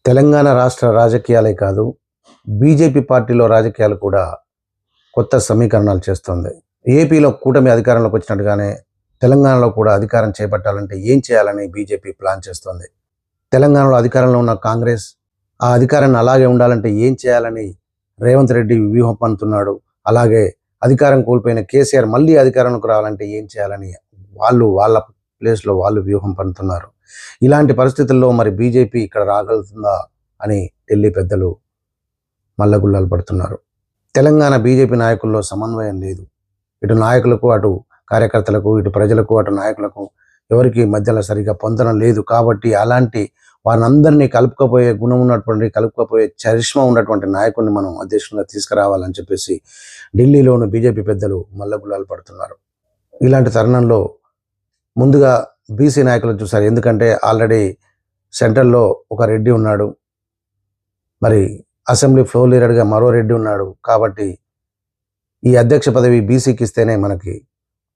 తెలంగాణ రాష్ట్ర రాజకీయాలే కాదు, బీజేపీ పార్టీలో రాజకీయాలు కూడా కొత్త సమీకరణాలు చేస్తుంది. ఏపీలో కూటమి అధికారంలోకి వచ్చినట్టుగానే తెలంగాణలో కూడా అధికారం చేపట్టాలంటే ఏం చేయాలని బీజేపీ ప్లాన్ చేస్తోంది. తెలంగాణలో అధికారంలో ఉన్న కాంగ్రెస్ ఆ అధికారాన్ని అలాగే ఉండాలంటే ఏం చేయాలని రేవంత్ రెడ్డి వ్యూహం పన్నుతున్నాడు. అలాగే అధికారం కోల్పోయిన కేసీఆర్ మళ్ళీ అధికారంలోకి రావాలంటే ఏం చేయాలని వాళ్ళ ప్లేస్లో వాళ్ళు వ్యూహం పన్నుతున్నారు. ఇలాంటి పరిస్థితుల్లో మరి బీజేపీ ఇక్కడ రాగలుగుతుందా అని ఢిల్లీ పెద్దలు మల్లగుల్లాలు పడుతున్నారు. తెలంగాణ బీజేపీ నాయకుల్లో సమన్వయం లేదు. ఇటు నాయకులకు, అటు కార్యకర్తలకు, ఇటు ప్రజలకు, అటు నాయకులకు ఎవరికి మధ్యలో సరిగా పొందడం లేదు. కాబట్టి అలాంటి వారందరినీ కలుపుకపోయే గుణం ఉన్నటువంటి, కలుపుకపోయే చరిష్మా ఉన్నటువంటి నాయకుడిని మనం అధ్యక్షునిగా తీసుకురావాలని చెప్పేసి ఢిల్లీలోని బీజేపీ పెద్దలు మల్లగుల్లాలు పడుతున్నారు. ఇలాంటి తరుణంలో ముందుగా బీసీ నాయకులు చూశారు. ఎందుకంటే ఆల్రెడీ సెంట్రల్లో ఒక రెడ్డి ఉన్నాడు, మరి అసెంబ్లీ ఫ్లోర్ లీడర్గా మరో రెడ్డి ఉన్నాడు. కాబట్టి ఈ అధ్యక్ష పదవి బీసీకి ఇస్తేనే మనకి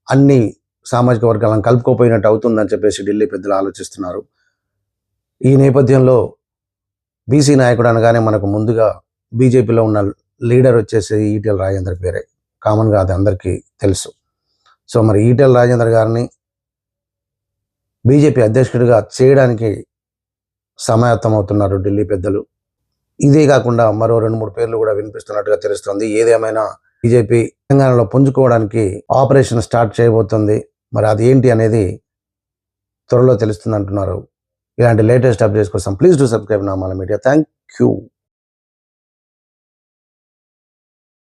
అన్ని సామాజిక వర్గాలను కలుపుకోపోయినట్టు అవుతుందని చెప్పేసి ఢిల్లీ పెద్దలు ఆలోచిస్తున్నారు. ఈ నేపథ్యంలో బీసీ నాయకుడు అనగానే మనకు ముందుగా బీజేపీలో ఉన్న లీడర్ వచ్చేసి ఈటెల రాజేందర్ పేరే. కామన్గా అది అందరికీ తెలుసు. సో మరి ఈటెల రాజేందర్ గారిని బీజేపీ అధ్యక్షుడిగా చేయడానికి సమాయత్తమవుతున్నారు ఢిల్లీ పెద్దలు. ఇదే కాకుండా మరో 2-3 పేర్లు కూడా వినిపిస్తున్నట్టుగా తెలుస్తుంది. ఏదేమైనా బీజేపీ తెలంగాణలో పుంజుకోవడానికి ఆపరేషన్ స్టార్ట్ చేయబోతుంది. మరి అది ఏంటి అనేది త్వరలో తెలుస్తుంది అంటున్నారు. ఇలాంటి లేటెస్ట్ అప్డేట్స్ కోసం please do subscribe Namala media. Thank you.